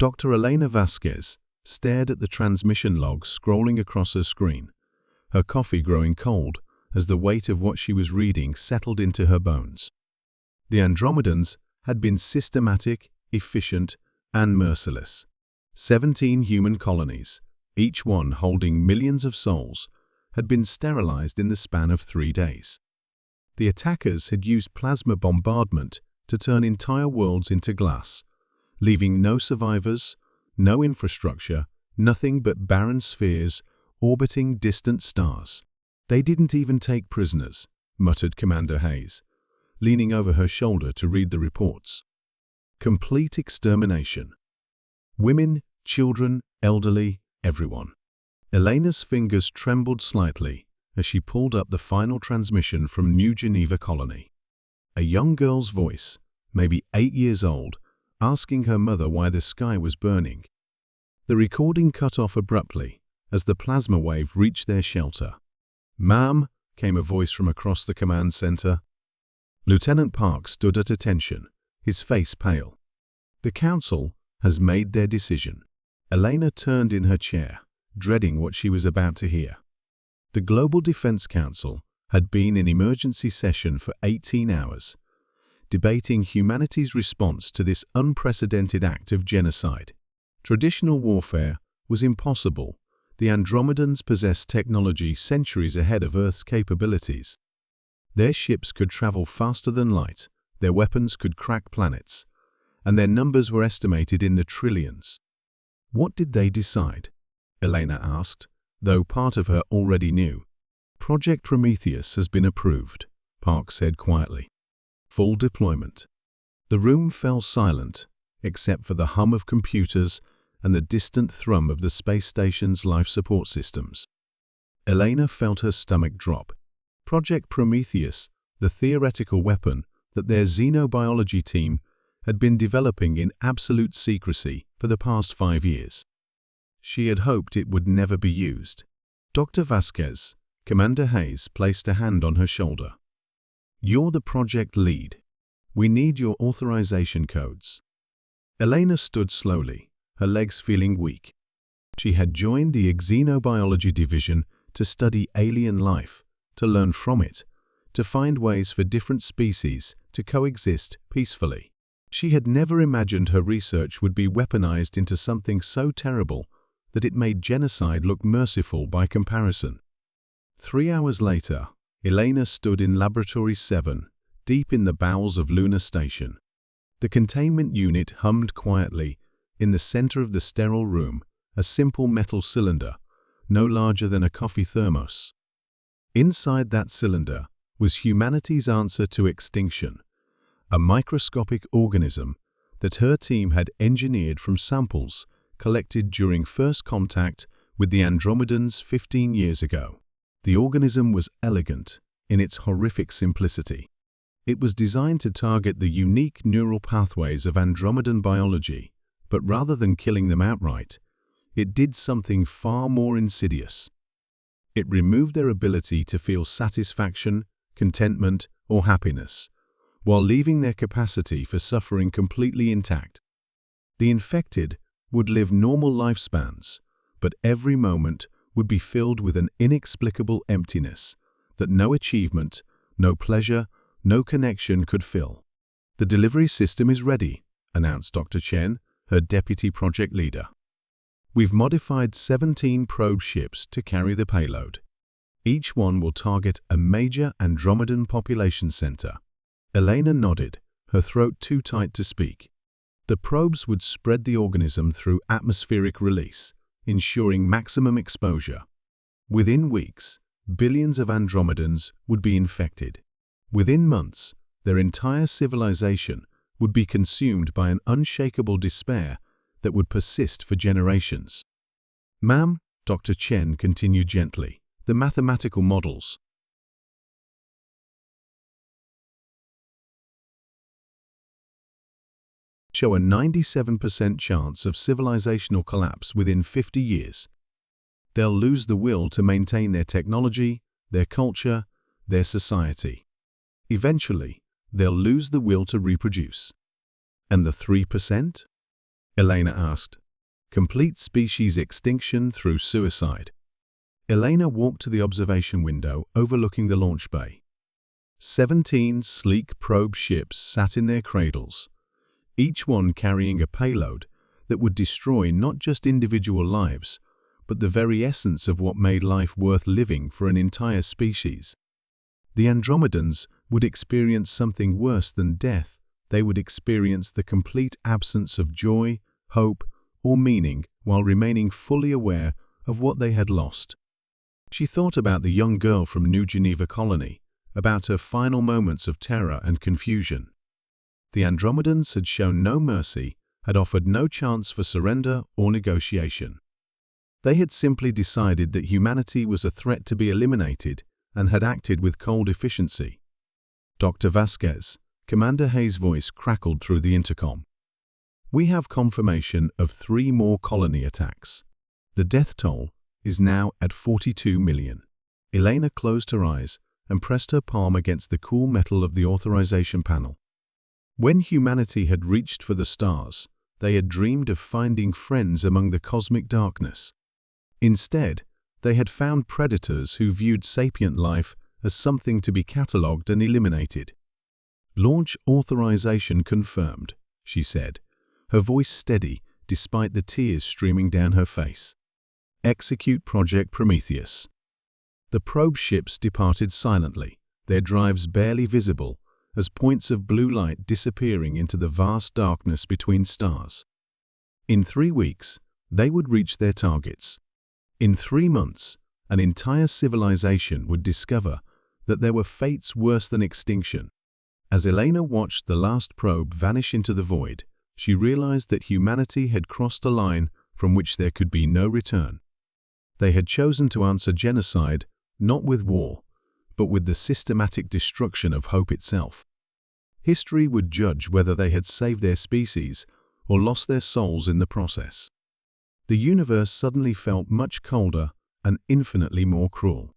Dr. Elena Vasquez stared at the transmission log scrolling across her screen, her coffee growing cold as the weight of what she was reading settled into her bones. The Andromedans had been systematic, efficient, and merciless. 17 human colonies, each one holding millions of souls, had been sterilized in the span of 3 days. The attackers had used plasma bombardment to turn entire worlds into glass, leaving no survivors, no infrastructure, nothing but barren spheres orbiting distant stars. "They didn't even take prisoners," muttered Commander Hayes, leaning over her shoulder to read the reports. Complete extermination. Women, children, elderly, everyone. Elena's fingers trembled slightly as she pulled up the final transmission from New Geneva Colony. A young girl's voice, maybe 8 years old, asking her mother why the sky was burning. The recording cut off abruptly as the plasma wave reached their shelter. "Ma'am," came a voice from across the command center. Lieutenant Park stood at attention, his face pale. "The Council has made their decision." Elena turned in her chair, dreading what she was about to hear. The Global Defense Council had been in emergency session for 18 hours, debating humanity's response to this unprecedented act of genocide. Traditional warfare was impossible. The Andromedans possessed technology centuries ahead of Earth's capabilities. Their ships could travel faster than light, their weapons could crack planets, and their numbers were estimated in the trillions. What did they decide? Elena asked, though part of her already knew. "Project Prometheus has been approved," Park said quietly. "Full deployment." The room fell silent, except for the hum of computers and the distant thrum of the space station's life support systems. Elena felt her stomach drop. Project Prometheus, the theoretical weapon that their xenobiology team had been developing in absolute secrecy for the past 5 years. She had hoped it would never be used. Dr. Vasquez, Commander Hayes placed a hand on her shoulder. "You're the project lead. We need your authorization codes." Elena stood slowly, her legs feeling weak. She had joined the Xenobiology Division to study alien life, to learn from it, to find ways for different species to coexist peacefully. She had never imagined her research would be weaponized into something so terrible that it made genocide look merciful by comparison. 3 hours later, Elena stood in Laboratory 7, deep in the bowels of Lunar Station. The containment unit hummed quietly. In the center of the sterile room, a simple metal cylinder, no larger than a coffee thermos. Inside that cylinder was humanity's answer to extinction, a microscopic organism that her team had engineered from samples collected during first contact with the Andromedans 15 years ago. The organism was elegant in its horrific simplicity. It was designed to target the unique neural pathways of Andromedan biology, but rather than killing them outright, it did something far more insidious. It removed their ability to feel satisfaction, contentment, or happiness, while leaving their capacity for suffering completely intact. The infected would live normal lifespans, but every moment would be filled with an inexplicable emptiness that no achievement, no pleasure, no connection could fill. "The delivery system is ready," announced Dr. Chen, her deputy project leader. "We've modified 17 probe ships to carry the payload. Each one will target a major Andromedan population center." Elena nodded, her throat too tight to speak. The probes would spread the organism through atmospheric release, ensuring maximum exposure. Within weeks, billions of Andromedans would be infected. Within months, their entire civilization would be consumed by an unshakable despair that would persist for generations. "Ma'am," Dr. Chen continued gently, "the mathematical models show a 97% chance of civilizational collapse within 50 years. They'll lose the will to maintain their technology, their culture, their society. Eventually, they'll lose the will to reproduce. And the 3%? Elena asked. Complete species extinction through suicide. Elena walked to the observation window overlooking the launch bay. 17 sleek probe ships sat in their cradles, each one carrying a payload that would destroy not just individual lives, but the very essence of what made life worth living for an entire species. The Andromedans would experience something worse than death. They would experience the complete absence of joy, hope, or meaning while remaining fully aware of what they had lost. She thought about the young girl from New Geneva colony, about her final moments of terror and confusion. The Andromedans had shown no mercy, had offered no chance for surrender or negotiation. They had simply decided that humanity was a threat to be eliminated and had acted with cold efficiency. Dr. Vasquez, Commander Hayes' voice crackled through the intercom. We have confirmation of 3 more colony attacks. The death toll is now at 42 million. Elena closed her eyes and pressed her palm against the cool metal of the authorization panel. When humanity had reached for the stars, they had dreamed of finding friends among the cosmic darkness. Instead, they had found predators who viewed sapient life as something to be catalogued and eliminated. Launch authorization confirmed, she said, her voice steady despite the tears streaming down her face. Execute Project Prometheus. The probe ships departed silently, their drives barely visible, as points of blue light disappearing into the vast darkness between stars. In 3 weeks, they would reach their targets. In 3 months, an entire civilization would discover that there were fates worse than extinction. As Elena watched the last probe vanish into the void, she realized that humanity had crossed a line from which there could be no return. They had chosen to answer genocide not with war, but with the systematic destruction of hope itself. History would judge whether they had saved their species or lost their souls in the process. The universe suddenly felt much colder and infinitely more cruel.